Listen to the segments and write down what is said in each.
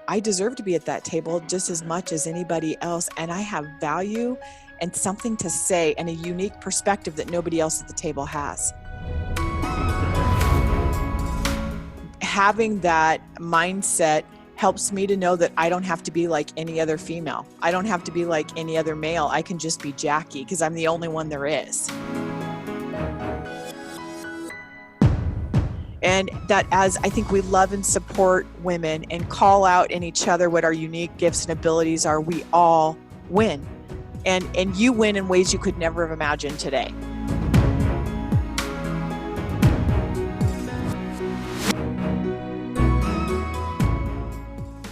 I deserve to be at that table just as much as anybody else. And I have value and something to say and a unique perspective that nobody else at the table has. Having that mindset helps me to know that I don't have to be like any other female. I don't have to be like any other male. I can just be Jackie because I'm the only one there is. And that as I think we love and support women and call out in each other what our unique gifts and abilities are, we all win. And you win in ways you could never have imagined today.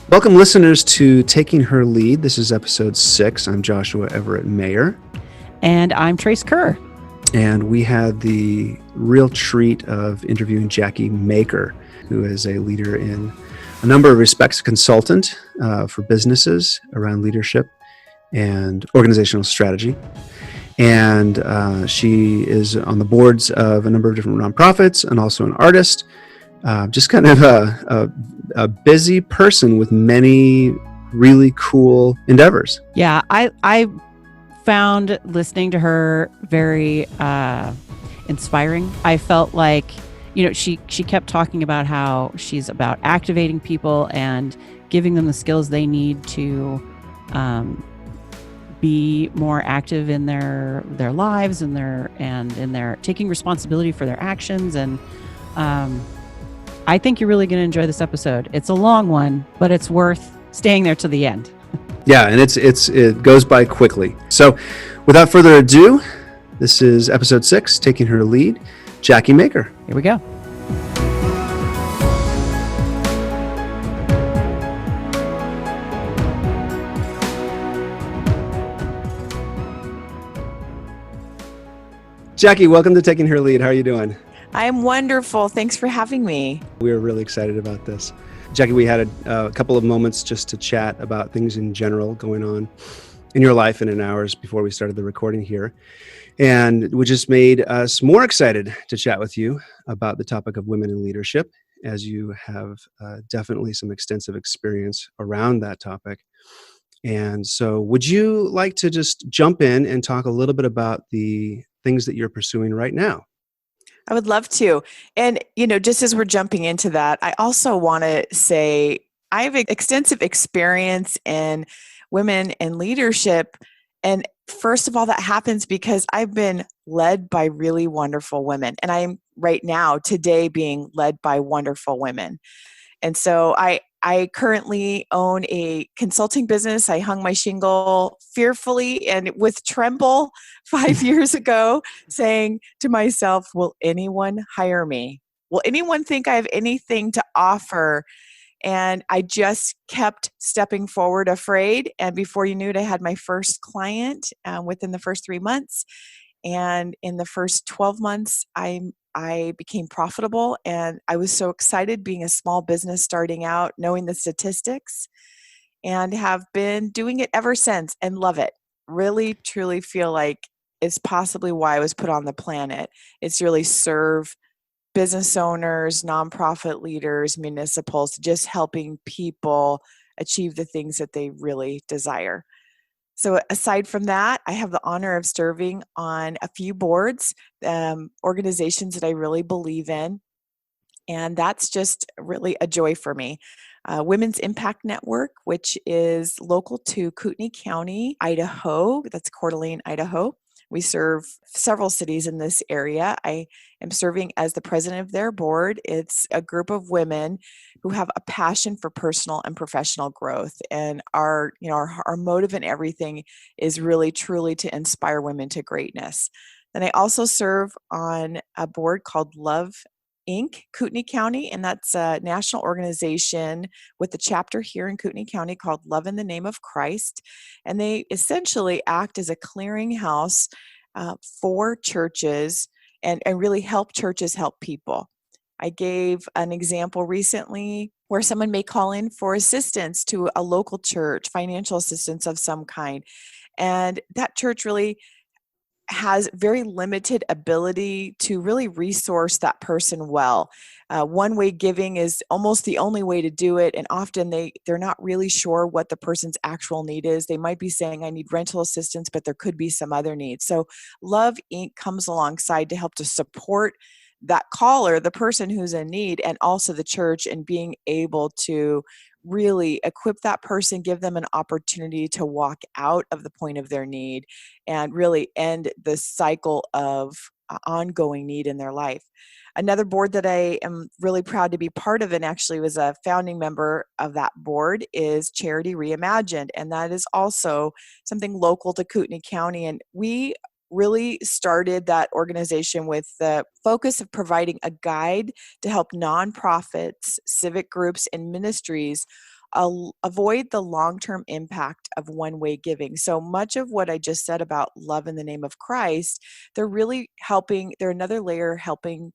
Welcome, listeners, to Taking Her Lead. This is episode 6. I'm Joshua Everett Mayer. And I'm Trace Kerr. And we had the real treat of interviewing Jackie Maker, who is a leader in a number of respects, a consultant for businesses around leadership and organizational strategy. And she is on the boards of a number of different nonprofits and also an artist. Just kind of a busy person with many really cool endeavors. Yeah, I found listening to her very inspiring. I felt like, she kept talking about how she's about activating people and giving them the skills they need to be more active in their lives and in their taking responsibility for their actions. And I think you're really going to enjoy this episode. It's a long one, but it's worth staying there to the end. Yeah, and it goes by quickly. So without further ado, this is episode 6, Taking Her Lead, Jackie Maker. Here we go. Jackie, welcome to Taking Her Lead. How are you doing? I'm wonderful. Thanks for having me. We're really excited about this. Jackie, we had a couple of moments just to chat about things in general going on in your life and in ours before we started the recording here. And we just made us more excited to chat with you about the topic of women in leadership, as you have definitely some extensive experience around that topic. And so would you like to just jump in and talk a little bit about the things that you're pursuing right now? I would love to. And, just as we're jumping into that, I also want to say I have extensive experience in women in leadership. And first of all, that happens because I've been led by really wonderful women. And I'm right now, today, being led by wonderful women. And so I currently own a consulting business. I hung my shingle fearfully and with tremble 5 years ago, saying to myself, will anyone hire me? Will anyone think I have anything to offer? And I just kept stepping forward afraid. And before you knew it, I had my first client within the first 3 months. And in the first 12 months, I became profitable, and I was so excited being a small business starting out, knowing the statistics, and have been doing it ever since and love it. Really, truly feel like it's possibly why I was put on the planet. It's really serve business owners, nonprofit leaders, municipals, just helping people achieve the things that they really desire. So aside from that, I have the honor of serving on a few boards, organizations that I really believe in. And that's just really a joy for me. Women's Impact Network, which is local to Kootenai County, Idaho. That's Coeur d'Alene, Idaho. We serve several cities in this area. I am serving as the president of their board. It's a group of women who have a passion for personal and professional growth. And our motive in everything is really, truly to inspire women to greatness. Then I also serve on a board called W.I.N, Kootenai County, and that's a national organization with a chapter here in Kootenai County called Love in the Name of Christ. And they essentially act as a clearinghouse for churches and really help churches help people. I gave an example recently where someone may call in for assistance to a local church, financial assistance of some kind. And that church really has very limited ability to really resource that person well. One-way giving is almost the only way to do it, and often they're not really sure what the person's actual need is. They might be saying, I need rental assistance, but there could be some other needs. So Love Inc. comes alongside to help to support that caller, the person who's in need, and also the church, in being able to really equip that person, give them an opportunity to walk out of the point of their need and really end the cycle of ongoing need in their life. Another board that I am really proud to be part of, and actually was a founding member of that board, is Charity Reimagined. And that is also something local to Kootenai County. And we really started that organization with the focus of providing a guide to help nonprofits, civic groups, and ministries avoid the long-term impact of one-way giving. So much of what I just said about love in the name of Christ, they're really helping, they're another layer helping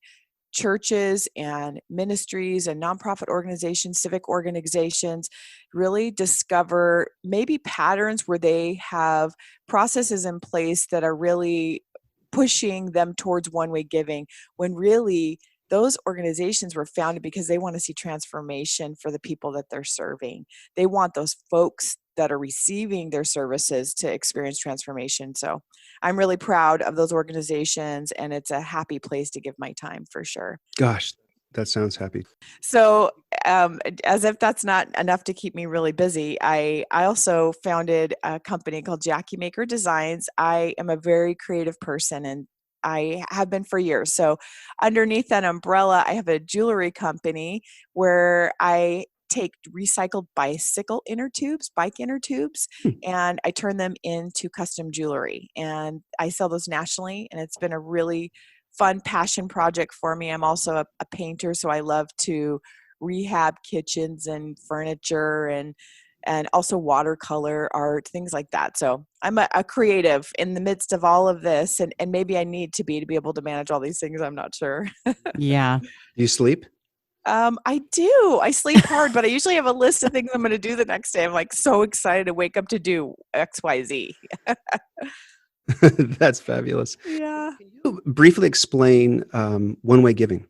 churches and ministries and nonprofit organizations, civic organizations, really discover maybe patterns where they have processes in place that are really pushing them towards one-way giving, when really those organizations were founded because they want to see transformation for the people that they're serving. They want those folks that are receiving their services to experience transformation. So I'm really proud of those organizations, and it's a happy place to give my time for sure. Gosh, that sounds happy. So, as if that's not enough to keep me really busy, I also founded a company called Jackie Maker Designs. I am a very creative person, and I have been for years. So, underneath that umbrella, I have a jewelry company where I take recycled bike inner tubes, and I turn them into custom jewelry. And I sell those nationally, and it's been a really fun passion project for me. I'm also a painter, so I love to rehab kitchens and furniture, and also watercolor art, things like that. So I'm a creative in the midst of all of this, and maybe I need to be able to manage all these things. I'm not sure. Yeah. Do you sleep? I do. I sleep hard, but I usually have a list of things I'm going to do the next day. I'm like so excited to wake up to do X, Y, Z. That's fabulous. Yeah. Can you briefly explain one-way giving?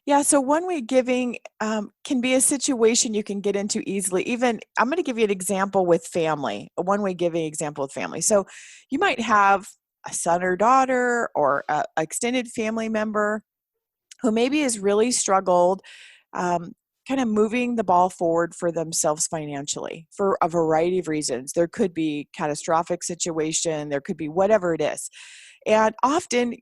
Yeah, so one-way giving can be a situation you can get into easily. Even, I'm going to give you an example with family, a one-way giving example with family. So you might have a son or daughter, or a extended family member who maybe has really struggled kind of moving the ball forward for themselves financially for a variety of reasons. There could be catastrophic situation, there could be whatever it is. And often,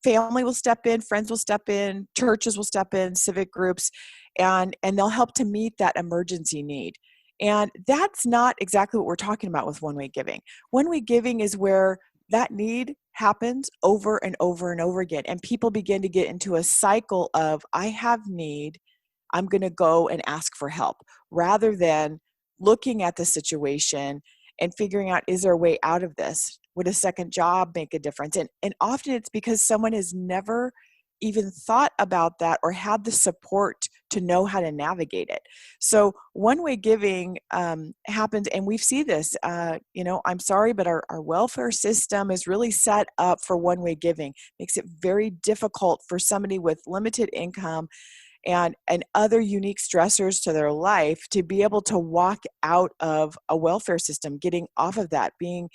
family will step in, friends will step in, churches will step in, civic groups, and they'll help to meet that emergency need. And that's not exactly what we're talking about with one-way giving. One-way giving is where that need happens over and over and over again, and people begin to get into a cycle of, I have need, I'm going to go and ask for help, rather than looking at the situation and figuring out, is there a way out of this? Would a second job make a difference? And often it's because someone has never even thought about that or had the support to know how to navigate it. So one-way giving happens, and we see this, I'm sorry, but our welfare system is really set up for one-way giving. Makes it very difficult for somebody with limited income and other unique stressors to their life to be able to walk out of a welfare system, getting off of that, being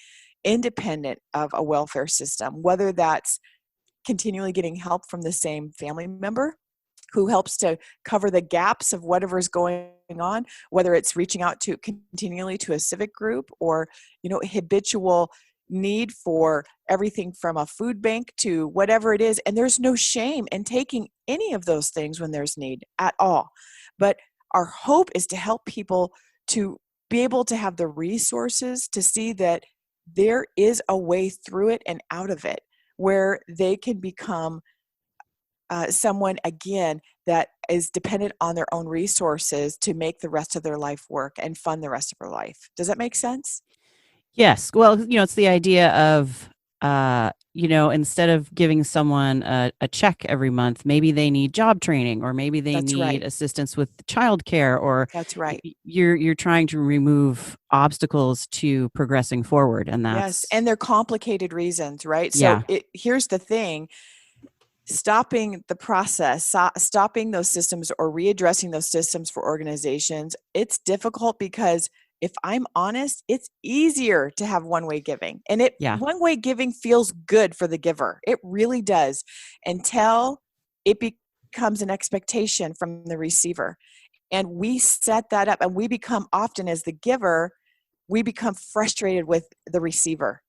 independent of a welfare system, whether that's continually getting help from the same family member who helps to cover the gaps of whatever's going on, whether it's reaching out to continually to a civic group, or habitual need for everything from a food bank to whatever it is. And there's no shame in taking any of those things when there's need at all. But our hope is to help people to be able to have the resources to see that there is a way through it and out of it, where they can become someone, again, that is dependent on their own resources to make the rest of their life work and fund the rest of their life. Does that make sense? Yes. Well, it's the idea of instead of giving someone a check every month, maybe they need job training, or maybe they That's need right. assistance with childcare, or That's right. you're trying to remove obstacles to progressing forward. And Yes. that's, And they're complicated reasons, right? So yeah, here's the thing, stopping the process, stopping those systems or readdressing those systems for organizations, it's difficult because if I'm honest, it's easier to have one-way giving. And yeah, one-way giving feels good for the giver. It really does, until it becomes an expectation from the receiver. And we set that up, and we become, often as the giver, we become frustrated with the receiver.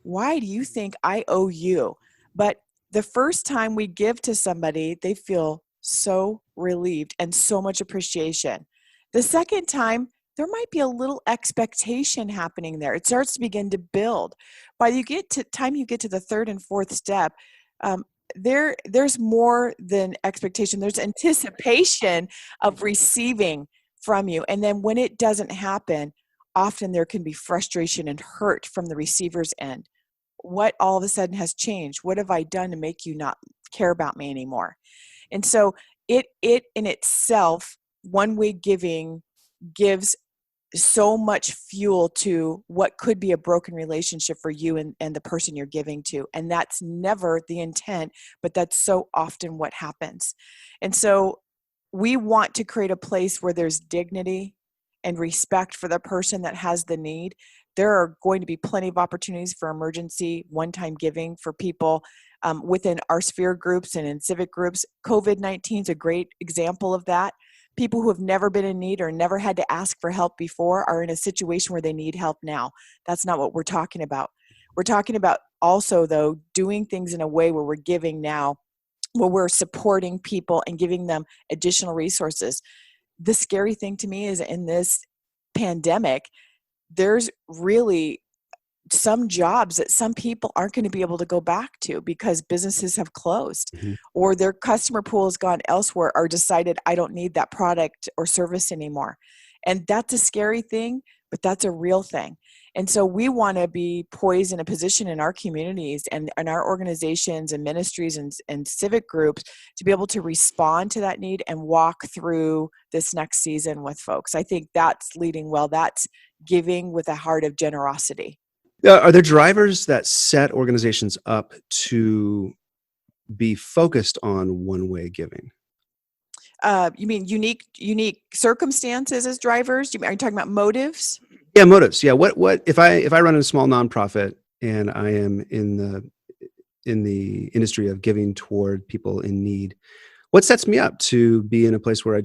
Why do you think I owe you? But the first time we give to somebody, they feel so relieved and so much appreciation. The second time, there might be a little expectation happening there. It starts to begin to build. By time you get to the third and fourth step, um, there's more than expectation. There's anticipation of receiving from you. And then when it doesn't happen, often there can be frustration and hurt from the receiver's end. What all of a sudden has changed? What have I done to make you not care about me anymore? And so it in itself, one-way giving gives so much fuel to what could be a broken relationship for you and the person you're giving to. And that's never the intent, but that's so often what happens. And so we want to create a place where there's dignity and respect for the person that has the need. There are going to be plenty of opportunities for emergency one-time giving for people within our sphere groups and in civic groups. COVID-19 is a great example of that. People who have never been in need or never had to ask for help before are in a situation where they need help now. That's not what we're talking about. We're talking about also, though, doing things in a way where we're giving now, where we're supporting people and giving them additional resources. The scary thing to me is, in this pandemic, there's really some jobs that some people aren't going to be able to go back to because businesses have closed, Mhm. or their customer pool has gone elsewhere, or decided I don't need that product or service anymore. And that's a scary thing, but that's a real thing. And so we want to be poised in a position in our communities and in our organizations and ministries and civic groups to be able to respond to that need and walk through this next season with folks. I think that's leading well. That's giving with a heart of generosity. Are there drivers that set organizations up to be focused on one-way giving? You mean unique circumstances as drivers? Are you talking about motives? Yeah, motives. Yeah, what if I run a small nonprofit and I am in the industry of giving toward people in need? What sets me up to be in a place where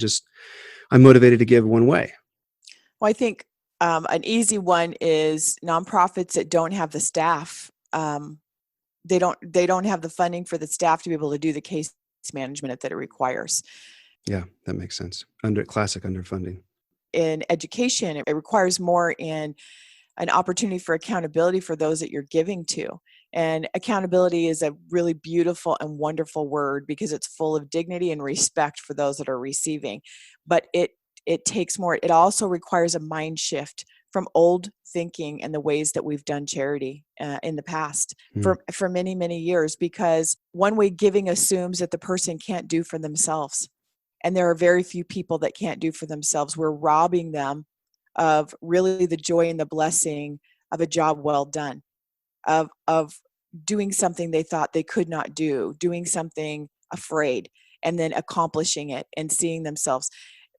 I'm motivated to give one way? Well, I think an easy one is nonprofits that don't have the staff. They don't have the funding for the staff to be able to do the case management that it requires. Yeah, that makes sense. Classic underfunding. In education, it requires more in an opportunity for accountability for those that you're giving to. And accountability is a really beautiful and wonderful word because it's full of dignity and respect for those that are receiving. But it takes more. It also requires a mind shift from old thinking and the ways that we've done charity in the past Mm. for many, many years, because one-way giving assumes that the person can't do for themselves. And there are very few people that can't do for themselves. We're robbing them of really the joy and the blessing of a job well done, of doing something they thought they could not do, doing something afraid, and then accomplishing it and seeing themselves.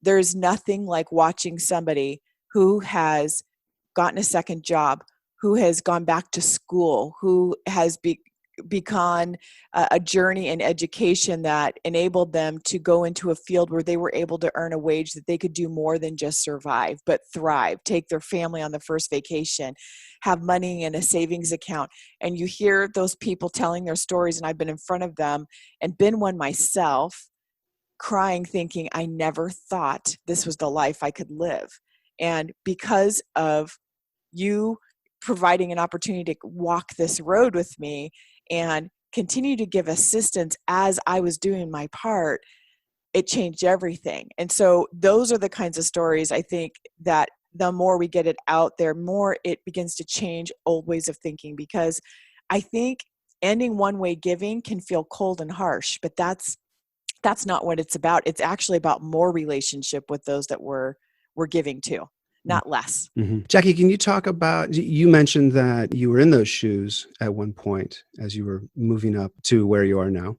There's nothing like watching somebody who has gotten a second job, who has gone back to school, who has begun a journey in education that enabled them to go into a field where they were able to earn a wage that they could do more than just survive, but thrive, take their family on the first vacation, have money in a savings account. And you hear those people telling their stories, and I've been in front of them and been one myself, crying, thinking, I never thought this was the life I could live. And because of you providing an opportunity to walk this road with me and continue to give assistance as I was doing my part, it changed everything. And so those are the kinds of stories, I think, that the more we get it out there, more it begins to change old ways of thinking. Because I think ending one-way giving can feel cold and harsh, but that's not what it's about. It's actually about more relationship with those that we're giving to, not less. Mm-hmm. Jackie, can you talk about, you mentioned that you were in those shoes at one point as you were moving up to where you are now.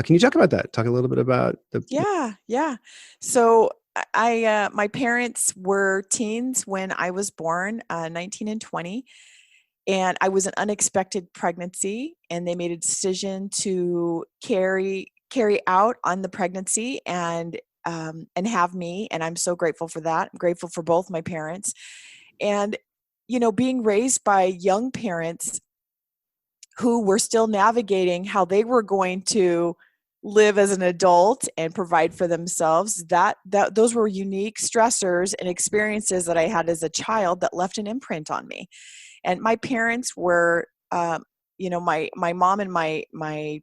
Can you talk about that? Talk a little bit about Yeah. So my parents were teens when I was born, 19 and 20. And I was an unexpected pregnancy, and they made a decision to carry out on the pregnancy and have me. And I'm so grateful for that. I'm grateful for both my parents. And, being raised by young parents who were still navigating how they were going to live as an adult and provide for themselves, that those were unique stressors and experiences that I had as a child that left an imprint on me. And my parents were, my mom and my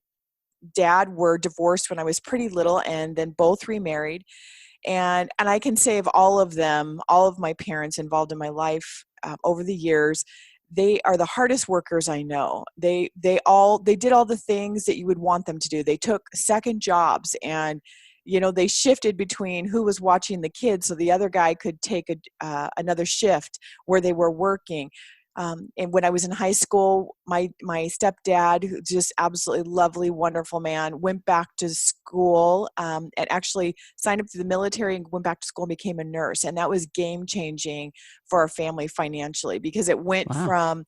dad were divorced when I was pretty little, and then both remarried. And I can say of all of them, all of my parents involved in my life over the years, they are the hardest workers I know. They did all the things that you would want them to do. They took second jobs, and they shifted between who was watching the kids, so the other guy could take another shift where they were working. And when I was in high school, my stepdad, who's just absolutely lovely, wonderful man, went back to school and actually signed up to the military and went back to school and became a nurse. And that was game changing for our family financially, because it went Wow. from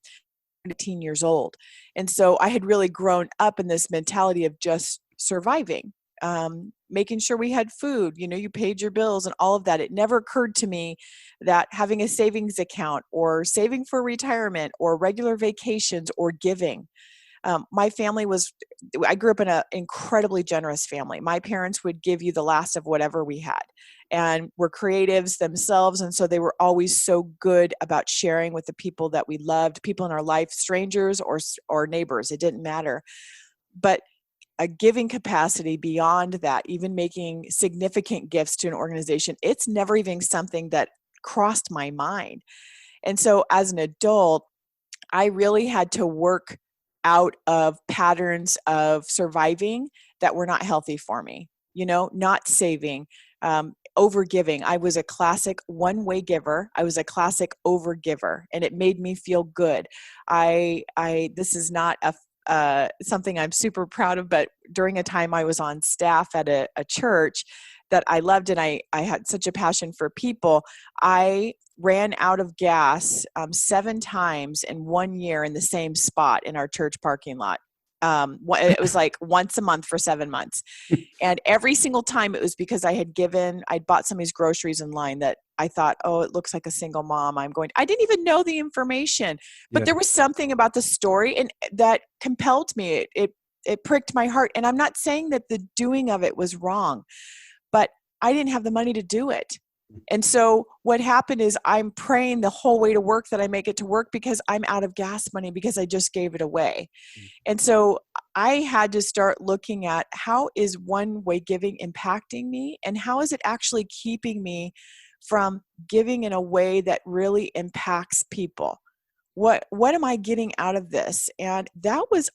18 years old. And so I had really grown up in this mentality of just surviving, making sure we had food, you paid your bills and all of that. It never occurred to me that having a savings account or saving for retirement or regular vacations or giving. My family I grew up in an incredibly generous family. My parents would give you the last of whatever we had, and were creatives themselves. And so they were always so good about sharing with the people that we loved, people in our life, strangers or neighbors. It didn't matter. But a giving capacity beyond that, even making significant gifts to an organization, it's never even something that crossed my mind. And so as an adult, I really had to work out of patterns of surviving that were not healthy for me, not saving, overgiving. I was a classic one-way giver. I was a classic overgiver, and it made me feel good. This is not something I'm super proud of, but during a time I was on staff at a church that I loved, and I had such a passion for people. I ran out of gas 7 times in 1 year in the same spot in our church parking lot. It was like once a month for 7 months. And every single time it was because I'd bought somebody's groceries in line that I thought, oh, it looks like a single mom. I didn't even know the information, but there was something about the story and that compelled me. It pricked my heart. And I'm not saying that the doing of it was wrong, but I didn't have the money to do it. And so what happened is I'm praying the whole way to work that I make it to work, because I'm out of gas money because I just gave it away. And so I had to start looking at, how is one-way giving impacting me, and how is it actually keeping me from giving in a way that really impacts people? What am I getting out of this? And that was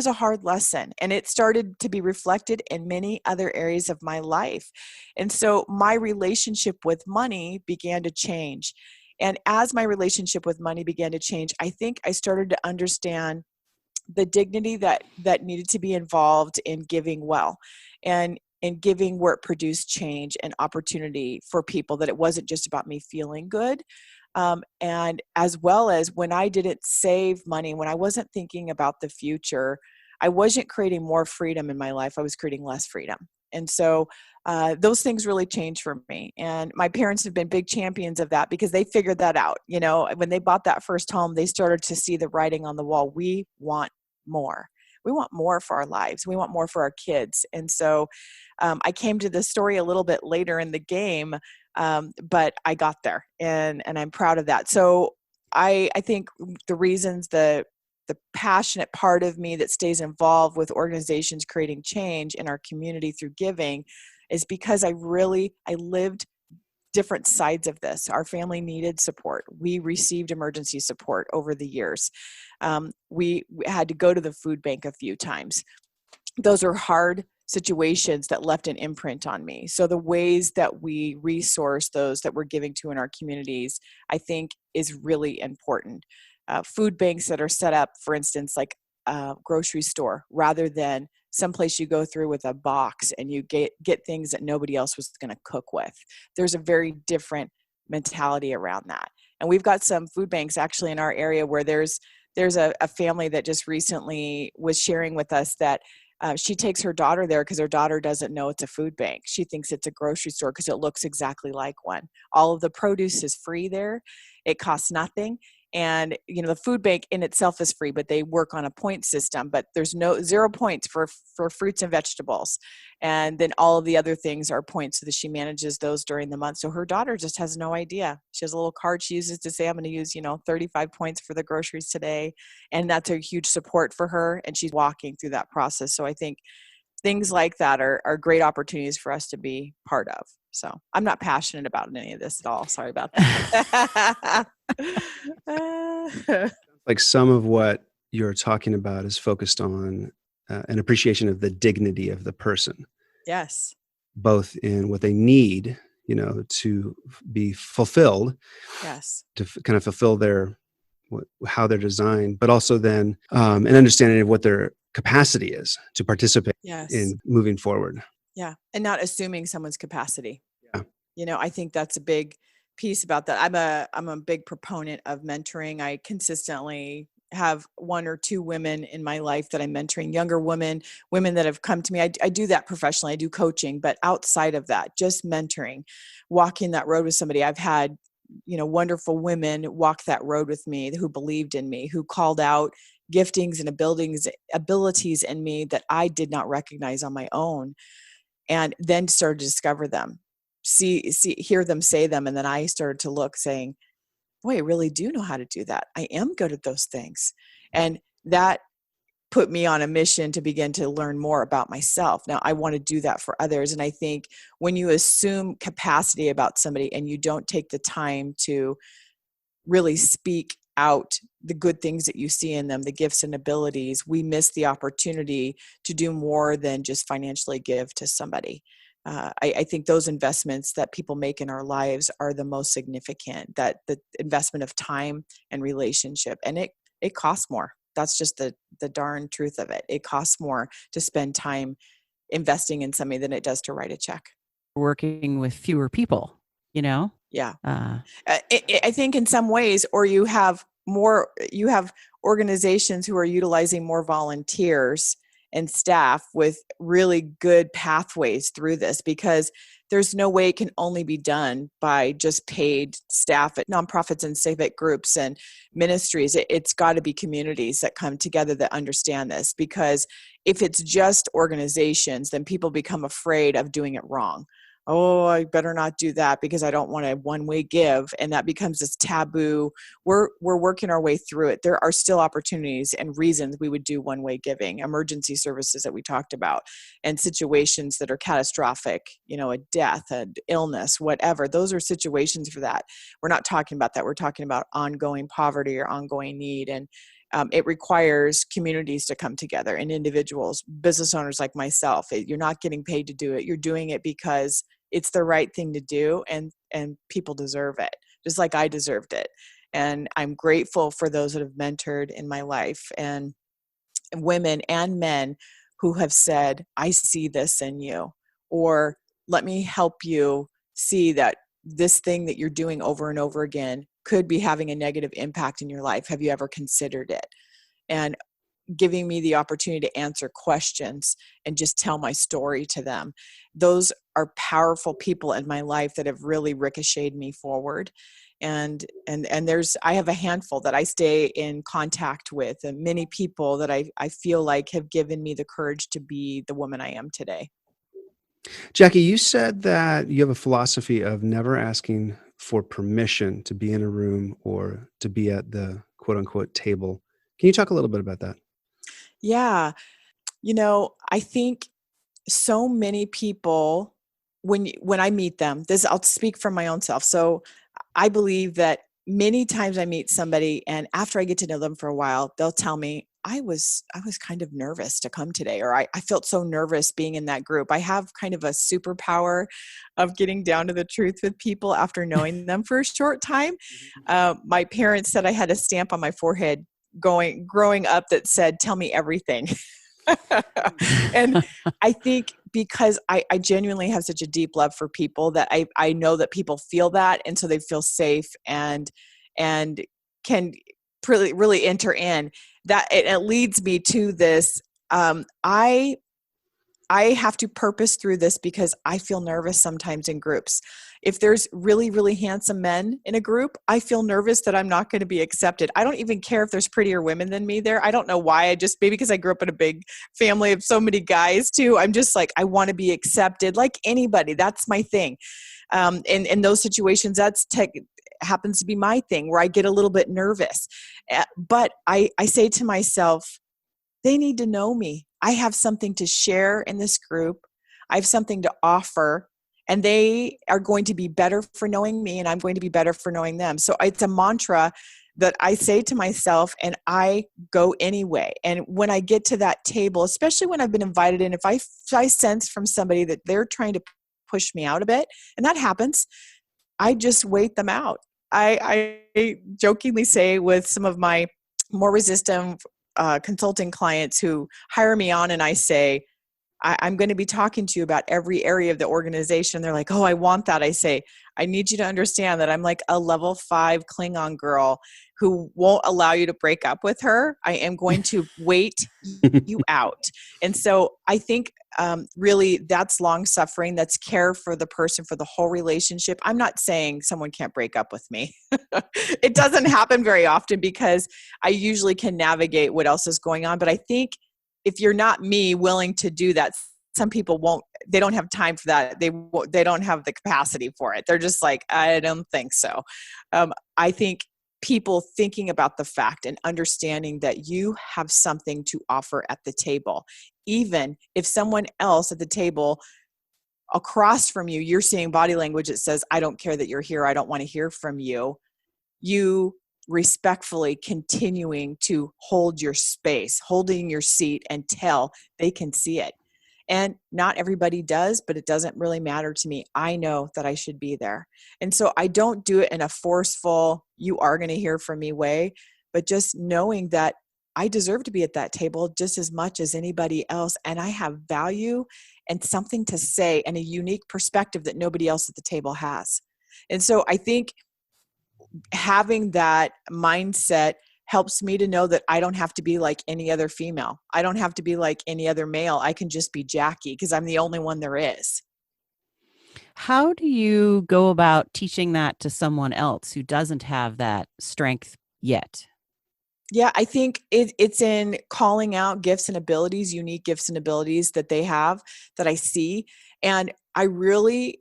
a hard lesson, and it started to be reflected in many other areas of my life. And so my relationship with money began to change. And as my relationship with money began to change, I think I started to understand the dignity that needed to be involved in giving well, and giving where it produced change and opportunity for people, that it wasn't just about me feeling good. And as well as when I didn't save money, when I wasn't thinking about the future, I wasn't creating more freedom in my life. I was creating less freedom. And so those things really changed for me. And my parents have been big champions of that, because they figured that out. When they bought that first home, they started to see the writing on the wall. We want more. We want more for our lives. We want more for our kids. And so I came to this story a little bit later in the game, but I got there, and I'm proud of that. So I think the reasons the passionate part of me that stays involved with organizations creating change in our community through giving is because I lived different sides of this. Our family needed support. We received emergency support over the years. We had to go to the food bank a few times. Those are hard situations that left an imprint on me. So the ways that we resource those that we're giving to in our communities, I think, is really important. Food banks that are set up, for instance, like a grocery store, rather than someplace you go through with a box and you get things that nobody else was going to cook with. There's a very different mentality around that. And we've got some food banks actually in our area where there's a family that just recently was sharing with us that she takes her daughter there because her daughter doesn't know it's a food bank. She thinks it's a grocery store because it looks exactly like one. All of the produce is free there. It costs nothing. And, the food bank in itself is free, but they work on a point system, but there's 0 points for fruits and vegetables. And then all of the other things are points so that she manages those during the month. So her daughter just has no idea. She has a little card she uses to say, I'm going to use, 35 points for the groceries today. And that's a huge support for her. And she's walking through that process. So I think things like that are great opportunities for us to be part of. So I'm not passionate about any of this at all. Sorry about that. Like some of what you're talking about is focused on an appreciation of the dignity of the person, Yes. both in what they need, to be fulfilled, Yes. to kind of fulfill how they're designed, but also then an understanding of what their capacity is to participate Yes. in moving forward. Yeah. And not assuming someone's capacity. Yeah. I think that's a big piece about that. I'm a big proponent of mentoring. I consistently have 1 or 2 women in my life that I'm mentoring, younger women that have come to me. I do that professionally. I do coaching, but outside of that, just mentoring, walking that road with somebody. I've had, wonderful women walk that road with me who believed in me, who called out giftings and abilities in me that I did not recognize on my own, and then started to discover them, hear them say them. And then I started to look saying, boy, I really do know how to do that. I am good at those things. And that put me on a mission to begin to learn more about myself. Now I want to do that for others. And I think when you assume capacity about somebody and you don't take the time to really speak out the good things that you see in them, the gifts and abilities, we miss the opportunity to do more than just financially give to somebody. I think those investments that people make in our lives are the most significant, that the investment of time and relationship, and it costs more. That's just the darn truth of it. It costs more to spend time investing in somebody than it does to write a check. Working with fewer people, Yeah. Uh, I think in some ways, or you have organizations who are utilizing more volunteers and staff with really good pathways through this, because there's no way it can only be done by just paid staff at nonprofits and civic groups and ministries. It's got to be communities that come together that understand this, because if it's just organizations, then people become afraid of doing it wrong. Oh, I better not do that because I don't want to one-way give. And that becomes this taboo. We're working our way through it. There are still opportunities and reasons we would do one-way giving, emergency services that we talked about, and situations that are catastrophic, a death, an illness, whatever. Those are situations for that. We're not talking about that. We're talking about ongoing poverty or ongoing need. And it requires communities to come together, and individuals, business owners like myself. You're not getting paid to do it. You're doing it because it's the right thing to do, and people deserve it, just like I deserved it. And I'm grateful for those that have mentored in my life, and women and men who have said, I see this in you, or let me help you see that this thing that you're doing over and over again could be having a negative impact in your life. Have you ever considered it? And giving me the opportunity to answer questions and just tell my story to them. Those are powerful people in my life that have really ricocheted me forward. And I have a handful that I stay in contact with, and many people that I feel like have given me the courage to be the woman I am today. Jackie, you said that you have a philosophy of never asking for permission to be in a room or to be at the quote unquote table. Can you talk a little bit about that? Yeah. I think so many people when I meet them, this, I'll speak from my own self. So I believe that many times I meet somebody, and after I get to know them for a while, they'll tell me, I was kind of nervous to come today, or I felt so nervous being in that group. I have kind of a superpower of getting down to the truth with people after knowing them for a short time. My parents said I had a stamp on my forehead growing up that said, "Tell me everything." And I think because I genuinely have such a deep love for people, that I know that people feel that. And so they feel safe and can really enter in that. It leads me to this. I have to purpose through this because I feel nervous sometimes in groups. If there's really, really handsome men in a group, I feel nervous that I'm not going to be accepted. I don't even care if there's prettier women than me there. I don't know why. Maybe because I grew up in a big family of so many guys too. I'm just like, I want to be accepted like anybody. That's my thing. In those situations, happens to be my thing where I get a little bit nervous. But I say to myself, they need to know me. I have something to share in this group. I have something to offer, and they are going to be better for knowing me, and I'm going to be better for knowing them. So it's a mantra that I say to myself, and I go anyway. And when I get to that table, especially when I've been invited in, if I sense from somebody that they're trying to push me out a bit, and that happens, I just wait them out. I jokingly say with some of my more resistant consulting clients who hire me on, and I say, I'm going to be talking to you about every area of the organization. They're like, "Oh, I want that." I say, I need you to understand that I'm like a level 5 Klingon girl who won't allow you to break up with her. I am going to wait you out. And so I think really that's long suffering. That's care for the person, for the whole relationship. I'm not saying someone can't break up with me. It doesn't happen very often because I usually can navigate what else is going on. But I think if you're not me willing to do that, some people won't, they don't have time for that. They don't have the capacity for it. They're just like, I don't think so. I think people thinking about the fact and understanding that you have something to offer at the table, even if someone else at the table across from you, you're seeing body language that says, I don't care that you're here. I don't want to hear from you. You respectfully continuing to hold your space, holding your seat until they can see it. And not everybody does, but it doesn't really matter to me. I know that I should be there. And so I don't do it in a forceful, you are going to hear from me way, but just knowing that I deserve to be at that table just as much as anybody else. And I have value and something to say and a unique perspective that nobody else at the table has. And so I think having that mindset helps me to know that I don't have to be like any other female. I don't have to be like any other male. I can just be Jackie because I'm the only one there is. How do you go about teaching that to someone else who doesn't have that strength yet? Yeah, I think it's in calling out gifts and abilities, unique gifts and abilities that they have that I see. And I really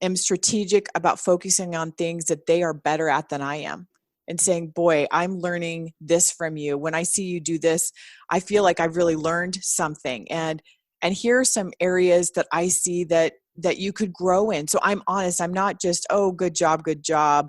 am strategic about focusing on things that they are better at than I am, and saying, boy, I'm learning this from you. When I see you do this, I feel like I've really learned something. And here are some areas that I see that you could grow in. So I'm honest. I'm not just, oh, good job, good job.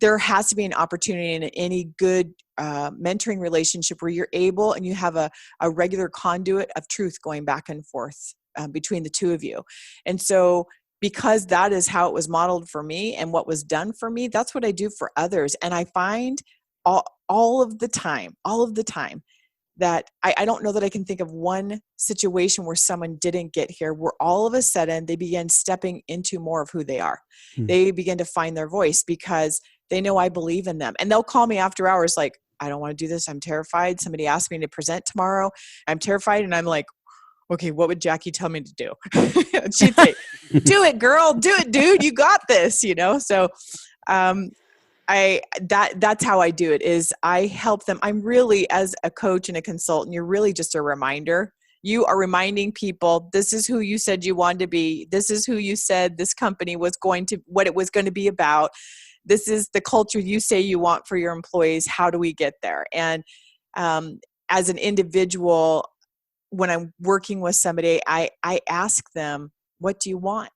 There has to be an opportunity in any good mentoring relationship where you're able and you have a regular conduit of truth going back and forth between the two of you. And so because that is how it was modeled for me and what was done for me, that's what I do for others. And I find all of the time that I don't know that I can think of one situation where someone didn't get here, where all of a sudden they began stepping into more of who they are. They begin to find their voice because they know I believe in them. And they'll call me after hours like, I don't want to do this. I'm terrified. Somebody asked me to present tomorrow. I'm terrified. And I'm like, okay, what would Jackie tell me to do? She'd say, do it, girl, do it, dude, you got this, So that's how I do it, is I help them. I'm really, as a coach and a consultant, you're really just a reminder. You are reminding people, this is who you said you wanted to be. This is who you said this company was what it was going to be about. This is the culture you say you want for your employees. How do we get there? And as an individual, when I'm working with somebody, I ask them, what do you want?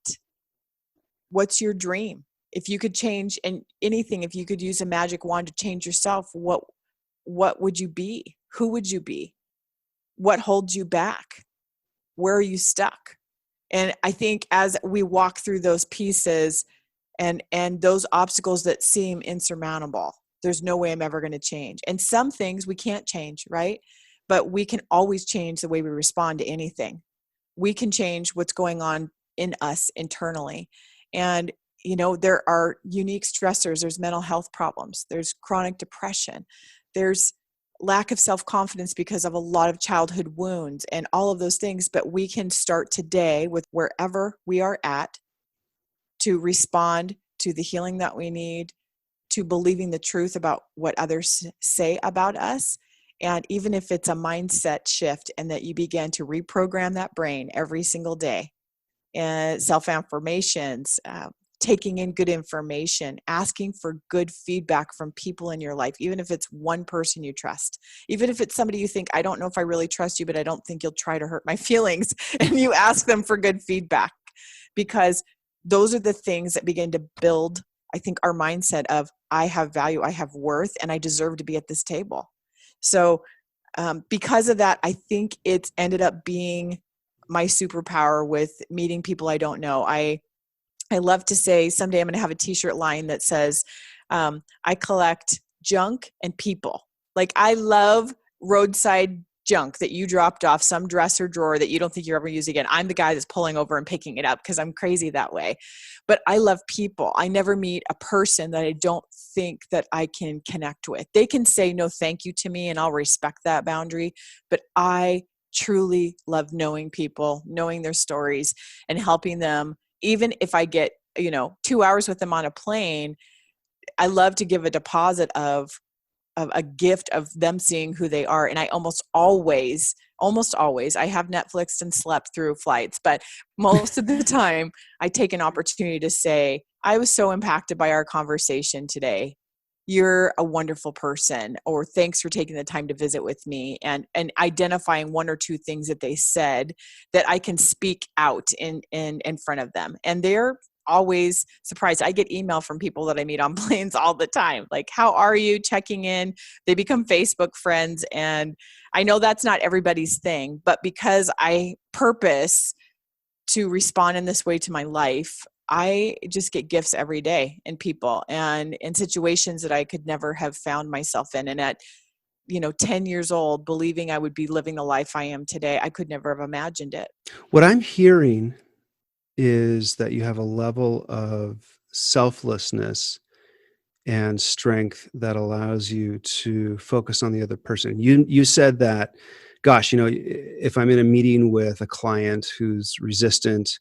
What's your dream? If you could change and anything, if you could use a magic wand to change yourself, what would you be? Who would you be? What holds you back? Where are you stuck? And I think as we walk through those pieces and those obstacles that seem insurmountable, there's no way I'm ever going to change. And some things we can't change, right? But we can always change the way we respond to anything. We can change what's going on in us internally. And, there are unique stressors. There's mental health problems. There's chronic depression. There's lack of self-confidence because of a lot of childhood wounds and all of those things. But we can start today with wherever we are at to respond to the healing that we need, to believing the truth about what others say about us. And even if it's a mindset shift and that you begin to reprogram that brain every single day, and self-affirmations, taking in good information, asking for good feedback from people in your life, even if it's one person you trust, even if it's somebody you think, I don't know if I really trust you, but I don't think you'll try to hurt my feelings. And you ask them for good feedback, because those are the things that begin to build, I think, our mindset of I have value, I have worth, and I deserve to be at this table. So because of that, I think it's ended up being my superpower with meeting people I don't know. I love to say someday I'm going to have a t-shirt line that says, I collect junk and people. Like, I love roadside junk that you dropped off some dresser drawer that you don't think you're ever use again. I'm the guy that's pulling over and picking it up because I'm crazy that way. But I love people. I never meet a person that I don't think that I can connect with. They can say no thank you to me and I'll respect that boundary. But I truly love knowing people, knowing their stories, and helping them. Even if I get, 2 hours with them on a plane, I love to give a deposit of a gift of them seeing who they are. And I almost always, I have Netflixed and slept through flights, but most of the time I take an opportunity to say, I was so impacted by our conversation today. You're a wonderful person, or thanks for taking the time to visit with me, and identifying one or two things that they said that I can speak out in front of them. And they're always surprised. I get email from people that I meet on planes all the time. Like, how are you? Checking in. They become Facebook friends. And I know that's not everybody's thing, but because I purpose to respond in this way to my life, I just get gifts every day in people and in situations that I could never have found myself in. And at, 10 years old, believing I would be living the life I am today, I could never have imagined it. What I'm hearing is that you have a level of selflessness and strength that allows you to focus on the other person. You said that, gosh, if I'm in a meeting with a client who's resistant,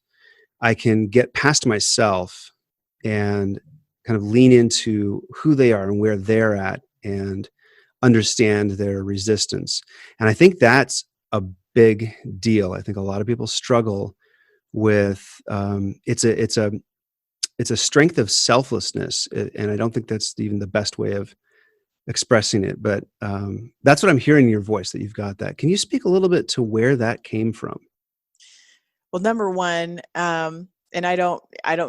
I can get past myself and kind of lean into who they are and where they're at and understand their resistance. And I think that's a big deal. I think a lot of people struggle with it's a strength of selflessness, and I don't think that's even the best way of expressing it. But that's what I'm hearing in your voice, that you've got that. Can you speak a little bit to where that came from? Well, number one, and I don't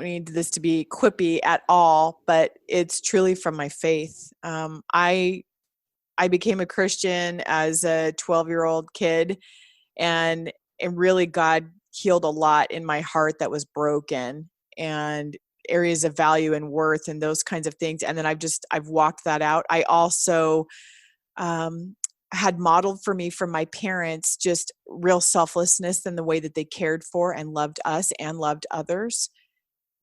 need this to be quippy at all, but it's truly from my faith. I became a Christian as a 12-year-old kid, and really God healed a lot in my heart that was broken, and areas of value and worth and those kinds of things. And then I've walked that out. I also had modeled for me from my parents just real selflessness in the way that they cared for and loved us and loved others,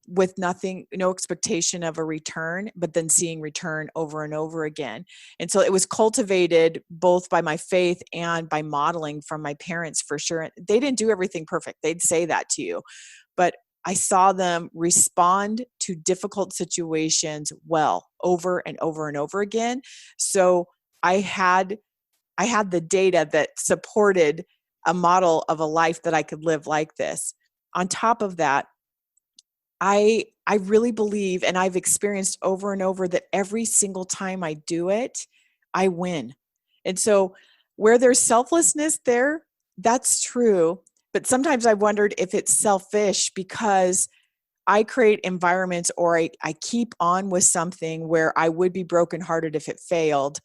with no expectation of a return, but then seeing return over and over again. And so it was cultivated both by my faith and by modeling from my parents, for sure. They didn't do everything perfect. They'd say that to you, but I saw them respond to difficult situations well over and over and over again. So I had the data that supported a model of a life that I could live like this. On top of that, I really believe, and I've experienced over and over, that every single time I do it, I win. And so where there's selflessness, That's true. But sometimes I've wondered if it's selfish because I create environments, or I keep on with something where I would be brokenhearted if it failed.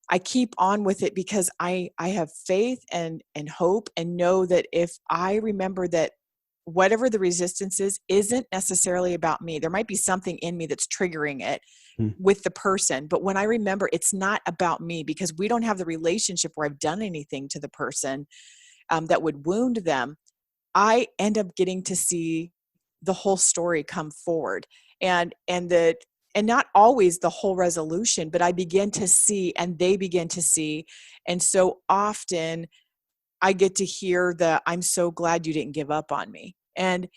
I keep on with it because I have faith and hope, and know that if I remember that whatever the resistance is isn't necessarily about me. There might be something in me that's triggering it Hmm. with the person. But when I remember it's not about me, because we don't have the relationship where I've done anything to the person that would wound them, I end up getting to see the whole story come forward, and not always the whole resolution, but I begin to see and they begin to see. And so often I get to hear the, I'm so glad you didn't give up on me. And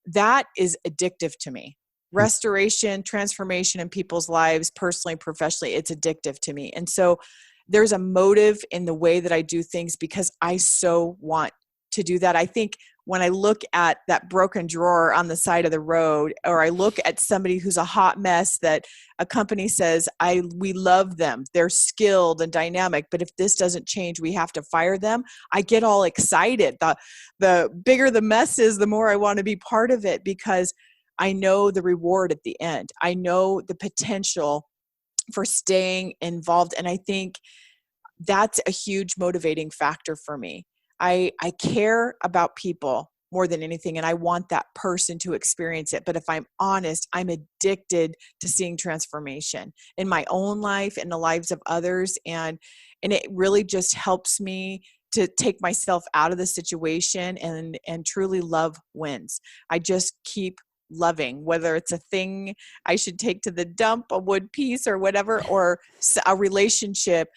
that is addictive to me. Hmm. Restoration, transformation in people's lives, personally, professionally, it's addictive to me. And so there's a motive in the way that I do things because I so want to do that. I think when I look at that broken drawer on the side of the road, or I look at somebody who's a hot mess that a company says, we love them, they're skilled and dynamic, but if this doesn't change, we have to fire them. I get all excited. The bigger the mess is, the more I want to be part of it, because I know the reward at the end. I know the potential for staying involved. And I think that's a huge motivating factor for me. I care about people more than anything, and I want that person to experience it. But if I'm honest, I'm addicted to seeing transformation in my own life and the lives of others. And it really just helps me to take myself out of the situation, and truly love wins. I just keep loving, whether it's a thing I should take to the dump, a wood piece or whatever, or a relationship.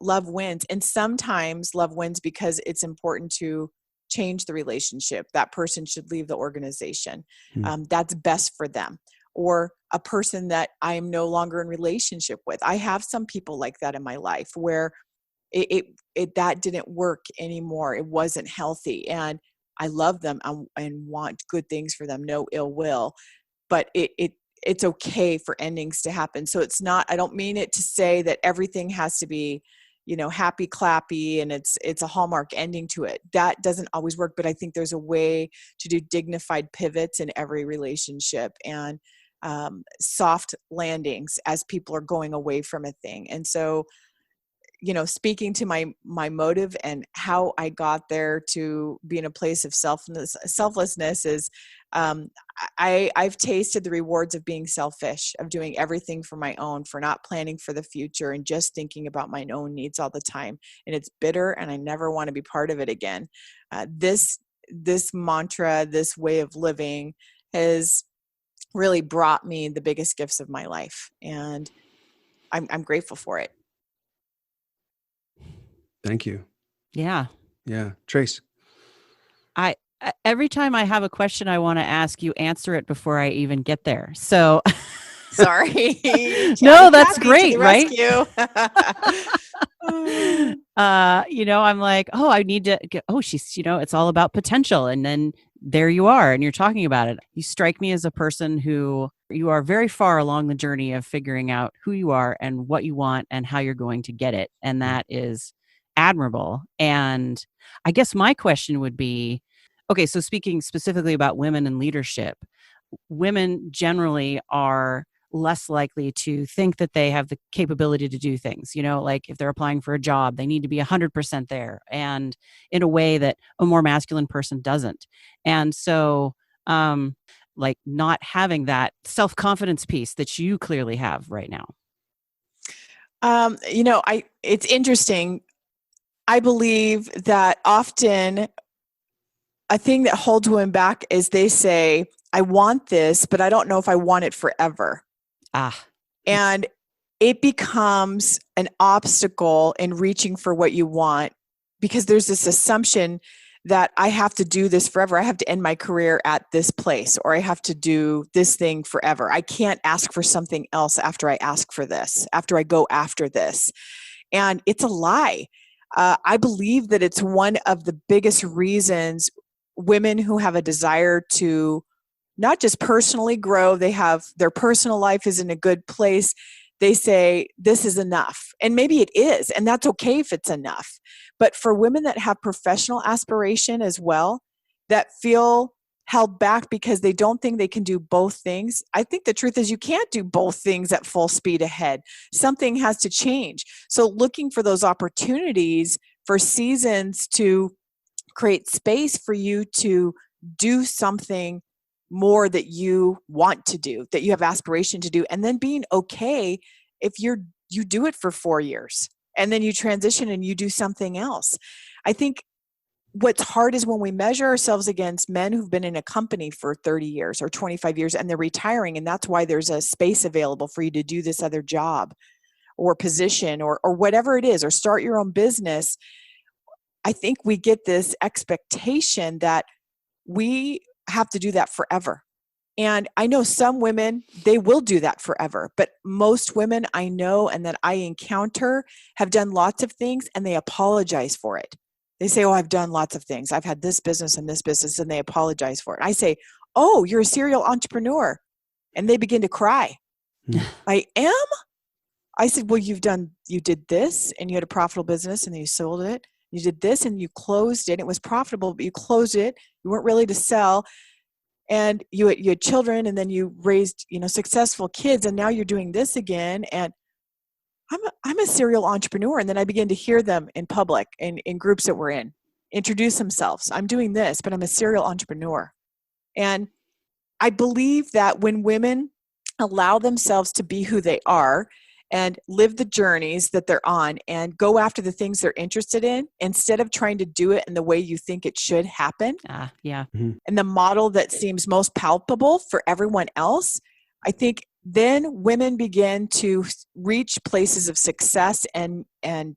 Love wins. And sometimes love wins because it's important to change the relationship. That person should leave the organization. Hmm. That's best for them. Or a person that I am no longer in relationship with. I have some people like that in my life where it that didn't work anymore. It wasn't healthy. And I love them and want good things for them, no ill will. But it's okay for endings to happen. So it's not, I don't mean it to say that everything has to be, happy clappy and it's a hallmark ending to it. That doesn't always work, but I think there's a way to do dignified pivots in every relationship, and soft landings as people are going away from a thing. And so, speaking to my motive and how I got there to be in a place of selflessness is, I've tasted the rewards of being selfish, of doing everything for my own, for not planning for the future and just thinking about my own needs all the time. And it's bitter, and I never want to be part of it again. This mantra, this way of living, has really brought me the biggest gifts of my life, and I'm grateful for it. Thank you. Yeah. Yeah. Trace. Every time I have a question I want to ask, you answer it before I even get there. So Sorry. no, that's Kathy great, to the right? rescue. I'm like, oh, I need to get, oh, she's, it's all about potential. And then there you are, and you're talking about it. You strike me as a person who you are very far along the journey of figuring out who you are and what you want and how you're going to get it. And that is admirable. And I guess my question would be, okay, so speaking specifically about women in leadership, women generally are less likely to think that they have the capability to do things, like if they're applying for a job, they need to be 100% there, and in a way that a more masculine person doesn't. And so, like not having that self-confidence piece that you clearly have right now. It's interesting. I believe that often a thing that holds women back is they say, I want this, but I don't know if I want it forever. And it becomes an obstacle in reaching for what you want, because there's this assumption that I have to do this forever. I have to end my career at this place, or I have to do this thing forever. I can't ask for something else after I ask for this, after I go after this. And it's a lie. I believe that it's one of the biggest reasons women who have a desire to not just personally grow, they have their personal life is in a good place, they say this is enough. And maybe it is, and that's okay if it's enough. But for women that have professional aspiration as well, that feel held back because they don't think they can do both things, I think the truth is you can't do both things at full speed ahead. Something has to change. So looking for those opportunities for seasons to create space for you to do something more that you want to do, that you have aspiration to do, and then being okay if you do it for 4 years and then you transition and you do something else. I think what's hard is when we measure ourselves against men who've been in a company for 30 years or 25 years and they're retiring, and that's why there's a space available for you to do this other job or position or whatever it is, or start your own business. I think we get this expectation that we have to do that forever. And I know some women, they will do that forever. But most women I know and that I encounter have done lots of things and they apologize for it. They say, oh, I've done lots of things. I've had this business and this business, and they apologize for it. I say, oh, you're a serial entrepreneur. And they begin to cry. I am? I said, well, you did this and you had a profitable business and then you sold it. You did this and you closed it. It was profitable, but you closed it. You weren't really to sell. And you had children, and then you raised, successful kids, and now you're doing this again. And I'm a serial entrepreneur. And then I began to hear them in public and in groups that we're in introduce themselves. I'm doing this, but I'm a serial entrepreneur. And I believe that when women allow themselves to be who they are and live the journeys that they're on and go after the things they're interested in, instead of trying to do it in the way you think it should happen, Mm-hmm. and the model that seems most palpable for everyone else, I think then women begin to reach places of success and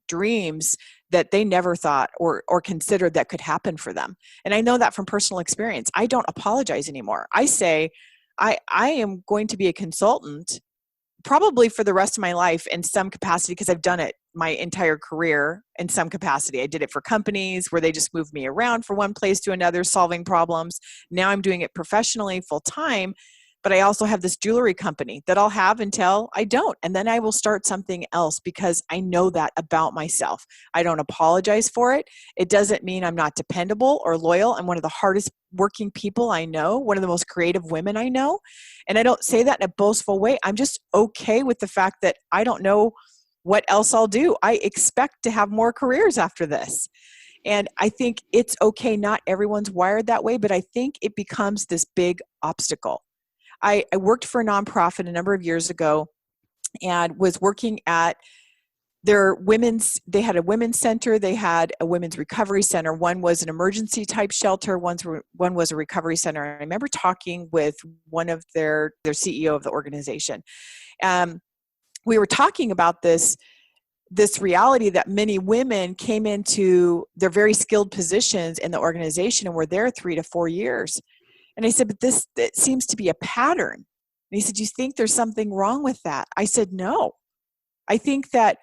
dreams that they never thought or considered that could happen for them. And I know that from personal experience. I don't apologize anymore. I say, I am going to be a consultant probably for the rest of my life in some capacity, because I've done it my entire career in some capacity. I did it for companies where they just moved me around from one place to another, solving problems. Now I'm doing it professionally full time, but I also have this jewelry company that I'll have until I don't. And then I will start something else because I know that about myself. I don't apologize for it. It doesn't mean I'm not dependable or loyal. I'm one of the hardest working people I know, one of the most creative women I know. And I don't say that in a boastful way. I'm just okay with the fact that I don't know what else I'll do. I expect to have more careers after this. And I think it's okay. Not everyone's wired that way, but I think it becomes this big obstacle. I worked for a nonprofit a number of years ago and was working at they had a women's center, they had a women's recovery center. One was an emergency type shelter, one was a recovery center. I remember talking with one of their CEO of the organization. We were talking about this reality that many women came into their very skilled positions in the organization and were there 3 to 4 years. And I said, but it seems to be a pattern. And he said, do you think there's something wrong with that? I said, no. I think that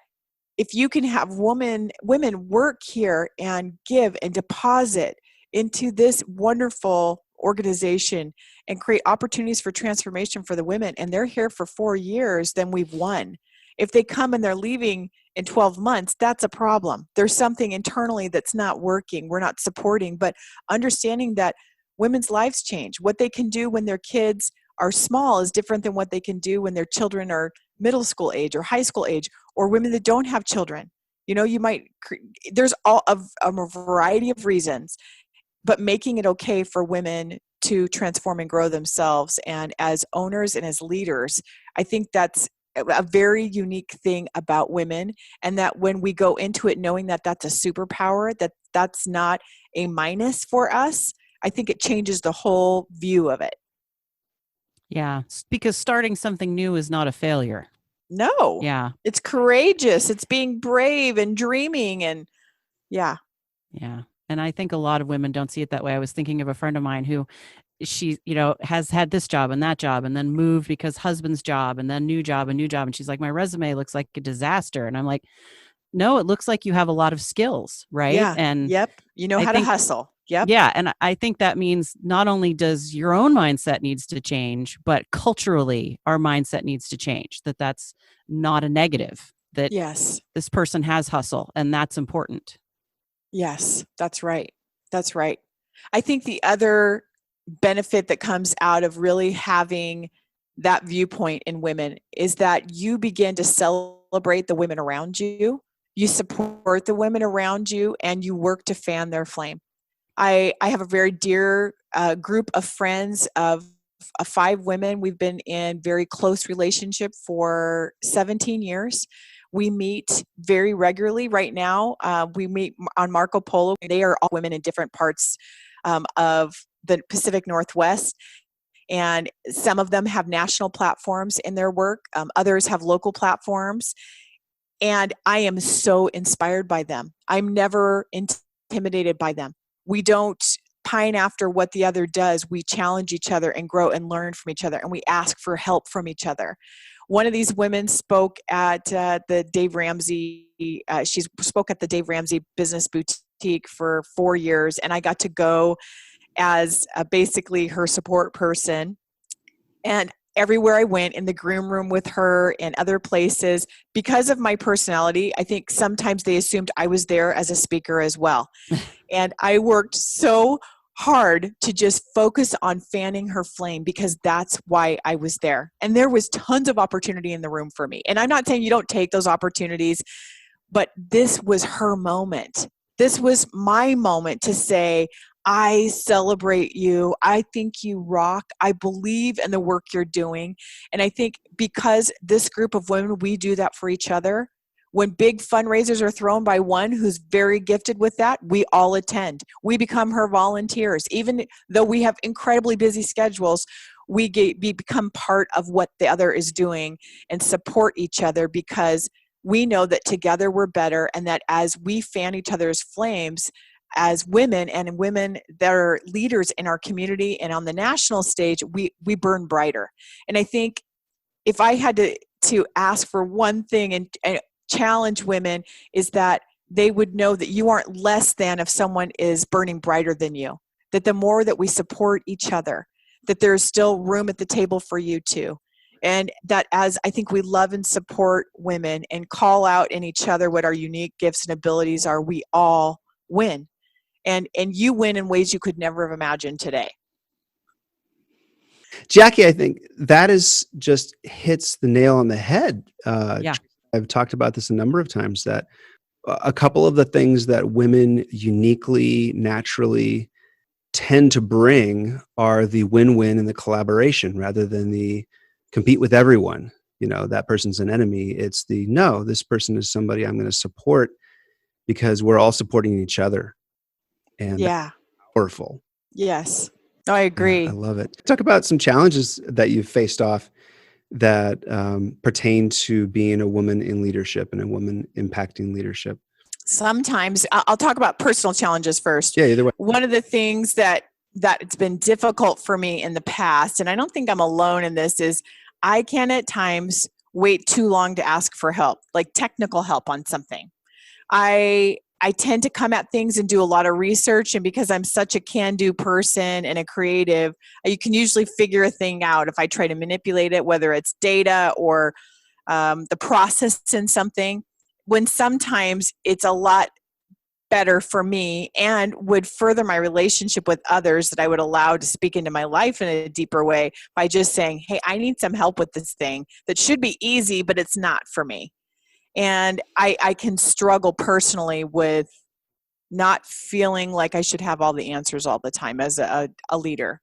if you can have women work here and give and deposit into this wonderful organization and create opportunities for transformation for the women, and they're here for 4 years, then we've won. If they come and they're leaving in 12 months, that's a problem. There's something internally that's not working. We're not supporting, but understanding that women's lives change. What they can do when their kids are small is different than what they can do when their children are middle school age or high school age, or women that don't have children. There's a variety of reasons, but making it okay for women to transform and grow themselves. And as owners and as leaders, I think that's a very unique thing about women. And that when we go into it knowing that that's a superpower, that's not a minus for us, I think it changes the whole view of it. Yeah, because starting something new is not a failure. No. Yeah. It's courageous. It's being brave and dreaming and yeah. Yeah. And I think a lot of women don't see it that way. I was thinking of a friend of mine who she, has had this job and that job and then moved because husband's job and then new job and new job. And she's like, my resume looks like a disaster. And I'm like, no, it looks like you have a lot of skills, right? Yeah. And Yep. You know I how to think, hustle. Yep. yeah, and I think that means not only does your own mindset needs to change, but culturally our mindset needs to change. That's not a negative, that Yes. this person has hustle, and that's important. Yes. That's right. That's right. I think the other benefit that comes out of really having that viewpoint in women is that you begin to celebrate the women around you. You support the women around you and you work to fan their flame. I have a very dear group of friends of 5 women. We've been in very close relationship for 17 years. We meet very regularly right now. We meet on Marco Polo. They are all women in different parts of the Pacific Northwest. And some of them have national platforms in their work. Others have local platforms. And I am so inspired by them. I'm never intimidated by them. We don't pine after what the other does. We challenge each other and grow and learn from each other, and we ask for help from each other. One of these women spoke at the Dave Ramsey. She spoke at the Dave Ramsey Business Boutique for 4 years, and I got to go as basically her support person. And everywhere I went, in the groom room with her and other places, because of my personality, I think sometimes they assumed I was there as a speaker as well. And I worked so hard to just focus on fanning her flame because that's why I was there. And there was tons of opportunity in the room for me. And I'm not saying you don't take those opportunities, but this was her moment. This was my moment to say, I celebrate you. I think you rock. I believe in the work you're doing. And I think because this group of women, we do that for each other. When big fundraisers are thrown by one who's very gifted with that, we all attend. We become her volunteers. Even though we have incredibly busy schedules, we become part of what the other is doing and support each other because we know that together we're better, and that as we fan each other's flames, as women and women that are leaders in our community and on the national stage, we burn brighter. And I think if I had to ask for one thing and challenge women, is that they would know that you aren't less than if someone is burning brighter than you. That the more that we support each other, that there's still room at the table for you too. And that as I think we love and support women and call out in each other what our unique gifts and abilities are, we all win. And you win in ways you could never have imagined today. Jackie, I think that is just hits the nail on the head. Yeah. I've talked about this a number of times, that a couple of the things that women uniquely, naturally tend to bring are the win-win and the collaboration, rather than the compete with everyone. You know, that person's an enemy. It's the, no, this person is somebody I'm going to support because we're all supporting each other. And Yeah. that's powerful. Yes. I agree. Yeah, I love it. Talk about some challenges that you've faced off that pertain to being a woman in leadership and a woman impacting leadership. Sometimes I'll talk about personal challenges first. Yeah, either way. One of the things that it's been difficult for me in the past, and I don't think I'm alone in this, is I can at times wait too long to ask for help, like technical help on something. I tend to come at things and do a lot of research, and because I'm such a can-do person and a creative, you can usually figure a thing out if I try to manipulate it, whether it's data or the process in something, when sometimes it's a lot better for me and would further my relationship with others that I would allow to speak into my life in a deeper way by just saying, hey, I need some help with this thing that should be easy, but it's not for me. And I can struggle personally with not feeling like I should have all the answers all the time as a leader.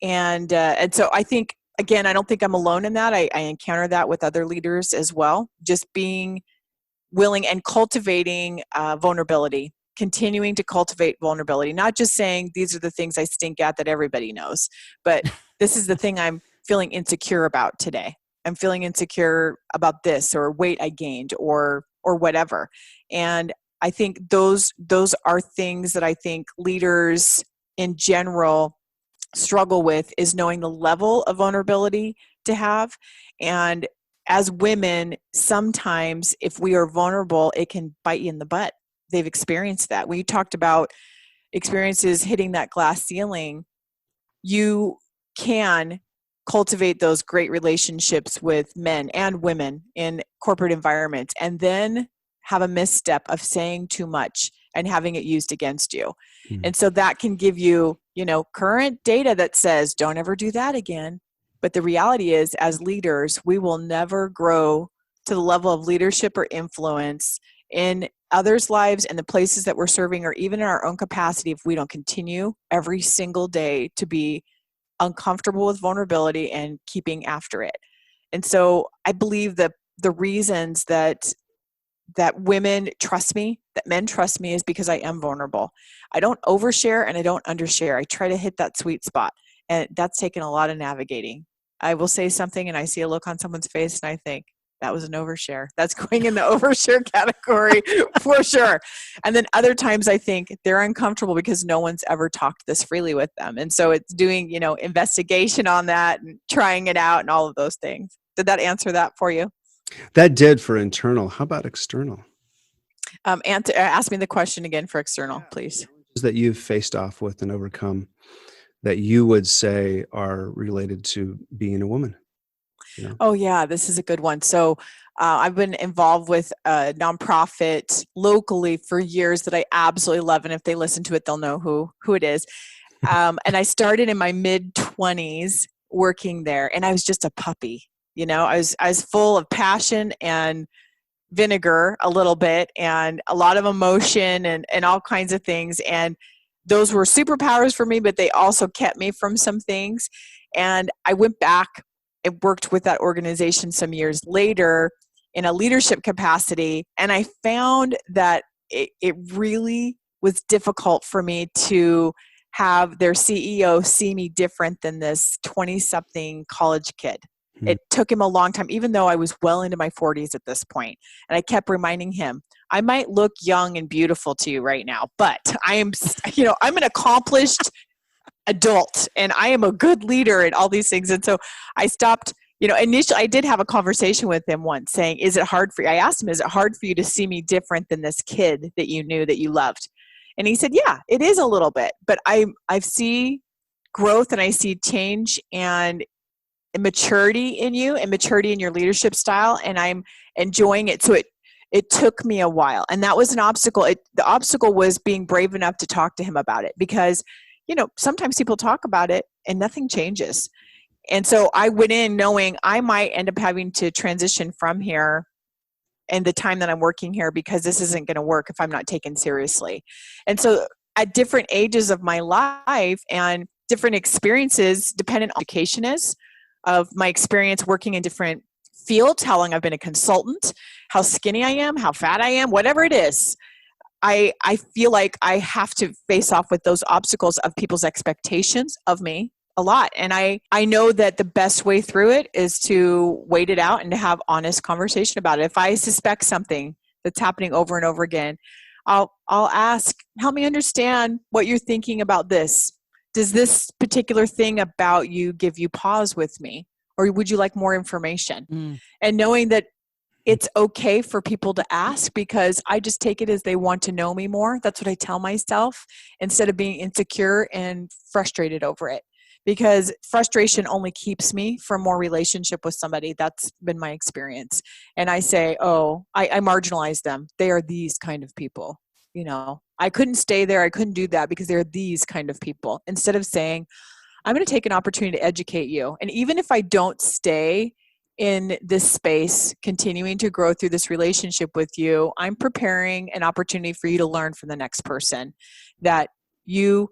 And so I think, again, I don't think I'm alone in that. I encounter that with other leaders as well. Just being willing and cultivating vulnerability, continuing to cultivate vulnerability, not just saying these are the things I stink at that everybody knows, but this is the thing I'm feeling insecure about today. I'm feeling insecure about this, or weight I gained, or whatever. And I think those are things that I think leaders in general struggle with, is knowing the level of vulnerability to have. And as women, sometimes if we are vulnerable, it can bite you in the butt. They've experienced that. When you talked about experiences hitting that glass ceiling, you can cultivate those great relationships with men and women in corporate environments, and then have a misstep of saying too much and having it used against you. And so that can give you, current data that says, don't ever do that again. But the reality is, as leaders, we will never grow to the level of leadership or influence in others' lives and the places that we're serving, or even in our own capacity, if we don't continue every single day to be uncomfortable with vulnerability and keeping after it. And so I believe that the reasons that women trust me, that men trust me, is because I am vulnerable. I don't overshare and I don't undershare. I try to hit that sweet spot. And that's taken a lot of navigating. I will say something and I see a look on someone's face and I think, that was an overshare. That's going in the overshare category for sure. And then other times I think they're uncomfortable because no one's ever talked this freely with them. And so it's doing, investigation on that and trying it out and all of those things. Did that answer that for you? That did for internal. How about external? Ask me the question again for external, please. That you've faced off with and overcome that you would say are related to being a woman. Oh yeah, this is a good one. So I've been involved with a nonprofit locally for years that I absolutely love, and if they listen to it, they'll know who it is. And I started in my mid-20s working there, and I was just a puppy. I was full of passion and vinegar a little bit, and a lot of emotion and all kinds of things. And those were superpowers for me, but they also kept me from some things. And I went back and worked with that organization some years later in a leadership capacity. And I found that it really was difficult for me to have their CEO see me different than this 20-something college kid. It took him a long time, even though I was well into my 40s at this point. And I kept reminding him, I might look young and beautiful to you right now, but I am, I'm an accomplished adult and I am a good leader and all these things. And so I stopped, initially I did have a conversation with him once saying, I asked him, is it hard for you to see me different than this kid that you knew that you loved? And he said, yeah, it is a little bit, but I see growth and I see change and maturity in you and maturity in your leadership style. And I'm enjoying it. So it took me a while, and that was an obstacle. The obstacle was being brave enough to talk to him about it, because sometimes people talk about it and nothing changes. And so I went in knowing I might end up having to transition from here and the time that I'm working here, because this isn't going to work if I'm not taken seriously. And so at different ages of my life and different experiences, dependent on education is, of my experience working in different fields, how long I've been a consultant, how skinny I am, how fat I am, whatever it is, I feel like I have to face off with those obstacles of people's expectations of me a lot. And I know that the best way through it is to wait it out and to have honest conversation about it. If I suspect something that's happening over and over again, I'll ask, help me understand what you're thinking about this. Does this particular thing about you give you pause with me? Or would you like more information? And knowing that it's okay for people to ask, because I just take it as they want to know me more. That's what I tell myself, instead of being insecure and frustrated over it. Because frustration only keeps me from more relationship with somebody. That's been my experience. And I say, I marginalize them. They are these kind of people. I couldn't stay there. I couldn't do that because they're these kind of people. Instead of saying, I'm going to take an opportunity to educate you. And even if I don't stay in this space, continuing to grow through this relationship with you, I'm preparing an opportunity for you to learn from the next person that you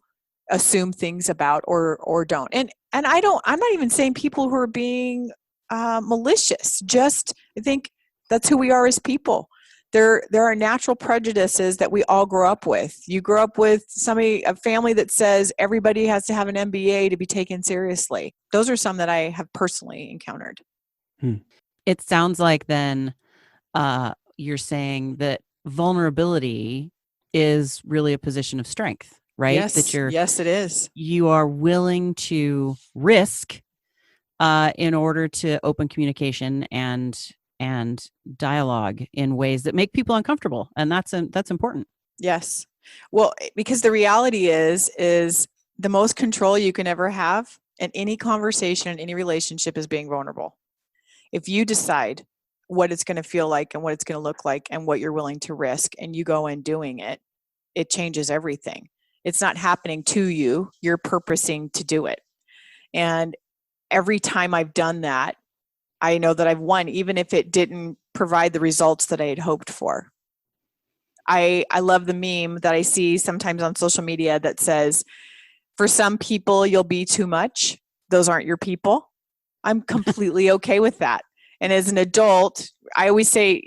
assume things about or don't. And I'm not even saying people who are being malicious. Just, I think that's who we are as people. There are natural prejudices that we all grow up with. You grow up with a family that says everybody has to have an MBA to be taken seriously. Those are some that I have personally encountered. It sounds like then you're saying that vulnerability is really a position of strength, right? Yes, yes, it is. You are willing to risk in order to open communication and dialogue in ways that make people uncomfortable, and that's important. Yes. Well, because the reality is the most control you can ever have in any conversation, in any relationship, is being vulnerable. If you decide what it's going to feel like and what it's going to look like and what you're willing to risk, and you go in doing it, it changes everything. It's not happening to you. You're purposing to do it. And every time I've done that, I know that I've won, even if it didn't provide the results that I had hoped for. I love the meme that I see sometimes on social media that says, for some people, you'll be too much. Those aren't your people. I'm completely okay with that. And as an adult, I always say,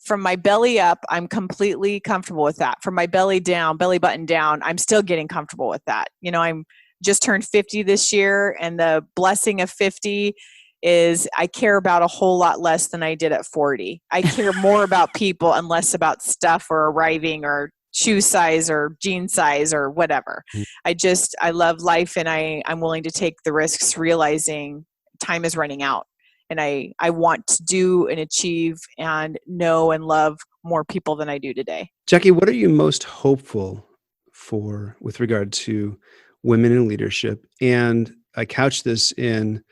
from my belly up, I'm completely comfortable with that. From my belly down, belly button down, I'm still getting comfortable with that. I'm just turned 50 this year, and the blessing of 50 is I care about a whole lot less than I did at 40. I care more about people and less about stuff or arriving or shoe size or jean size or whatever. I love life, and I'm willing to take the risks, realizing time is running out. And I want to do and achieve and know and love more people than I do today. Jackie, what are you most hopeful for with regard to women in leadership? And I couch this in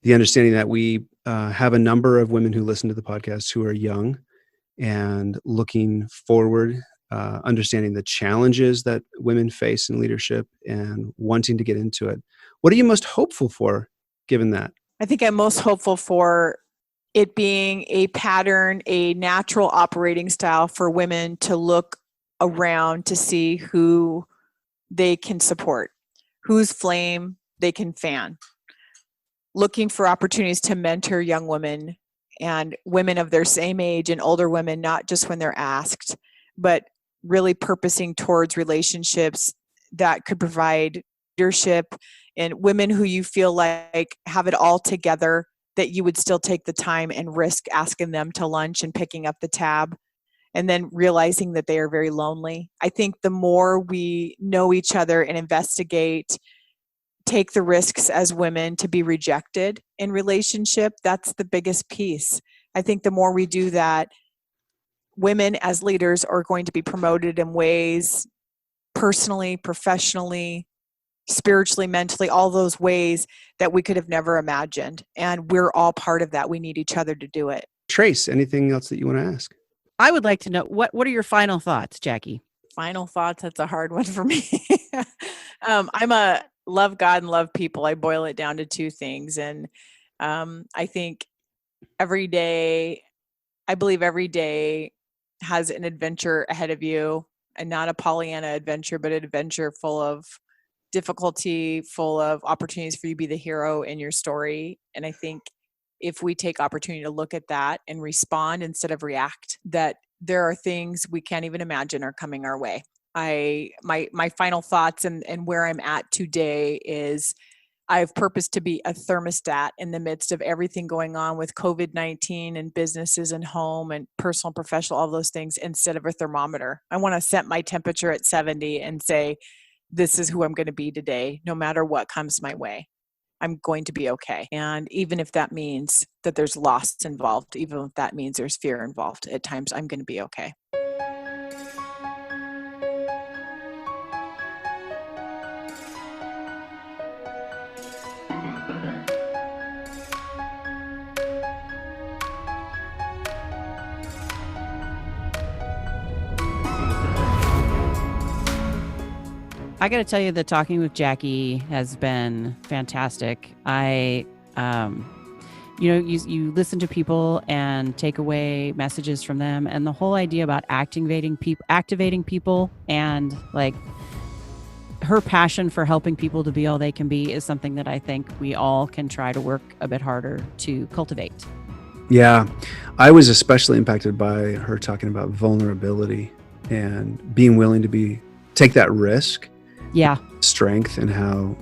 the understanding that we have a number of women who listen to the podcast who are young and looking forward, understanding the challenges that women face in leadership and wanting to get into it. What are you most hopeful for, given that? I think I'm most hopeful for it being a pattern, a natural operating style for women to look around to see who they can support, whose flame they can fan. Looking for opportunities to mentor young women and women of their same age and older women, not just when they're asked, but really purposing towards relationships that could provide leadership, and women who you feel like have it all together, that you would still take the time and risk asking them to lunch and picking up the tab, and then realizing that they are very lonely. I think the more we know each other and investigate, take the risks as women to be rejected in relationship, that's the biggest piece. I think the more we do that, women as leaders are going to be promoted in ways, personally, professionally, spiritually, mentally, all those ways that we could have never imagined. And we're all part of that. We need each other to do it. Trace, anything else that you want to ask? I would like to know, what are your final thoughts, Jackie? Final thoughts, that's a hard one for me. I'm a love God and love people. I boil it down to two things. And I think I believe every day has an adventure ahead of you, and not a Pollyanna adventure, but an adventure full of difficulty, full of opportunities for you to be the hero in your story. And I think if we take opportunity to look at that and respond instead of react, that there are things we can't even imagine are coming our way. My final thoughts and where I'm at today is I've purposed to be a thermostat in the midst of everything going on with COVID-19 and businesses and home and personal, professional, all those things, instead of a thermometer. I want to set my temperature at 70 and say, this is who I'm going to be today, no matter what comes my way. I'm going to be okay. And even if that means that there's loss involved, even if that means there's fear involved, at times I'm going to be okay. I got to tell you that talking with Jackie has been fantastic. You listen to people and take away messages from them, and the whole idea about activating people, and like her passion for helping people to be all they can be is something that I think we all can try to work a bit harder to cultivate. Yeah, I was especially impacted by her talking about vulnerability and being willing to take that risk. Yeah. Strength, and how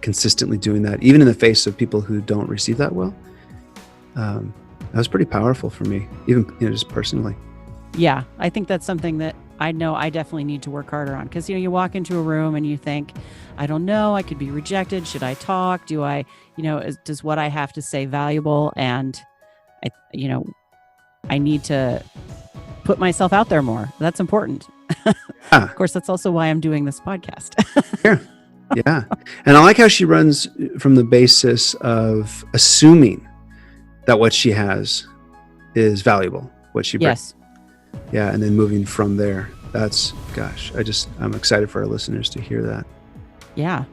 consistently doing that, even in the face of people who don't receive that well. That was pretty powerful for me, even just personally. Yeah, I think that's something that I know I definitely need to work harder on, because, you walk into a room and you think, I don't know, I could be rejected. Should I talk? Do I, does what I have to say valuable? And I need to put myself out there more. That's important. Of course, that's also why I'm doing this podcast. Yeah. And I like how she runs from the basis of assuming that what she has is valuable, what she brings. Yes. Yeah. And then moving from there. That's, gosh, I'm excited for our listeners to hear that. Yeah.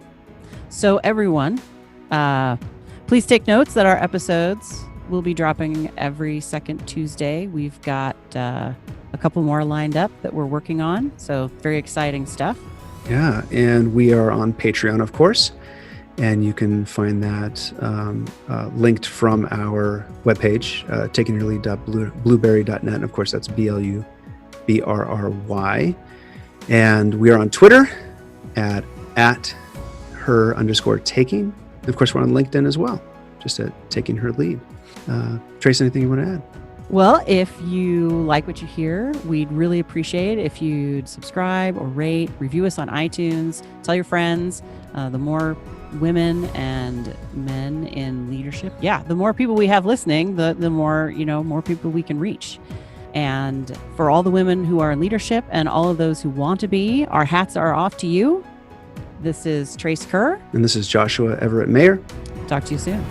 So everyone, please take notes that our episodes will be dropping every second Tuesday. We've got a couple more lined up that we're working on. So very exciting stuff. Yeah. And we are on Patreon, of course. And you can find that linked from our webpage, takingyourlead.blueberry.net. And of course, that's BLUBRRY. And we are on Twitter at her_taking. And of course, we're on LinkedIn as well, just at Taking Her Lead. Trace, anything you want to add? Well, if you like what you hear, we'd really appreciate it if you'd subscribe or rate, review us on iTunes, tell your friends. The more women and men in leadership, the more people we have listening, the more, more people we can reach. And for all the women who are in leadership and all of those who want to be, our hats are off to you. This is Trace Kerr. And this is Joshua Everett Mayer. Talk to you soon.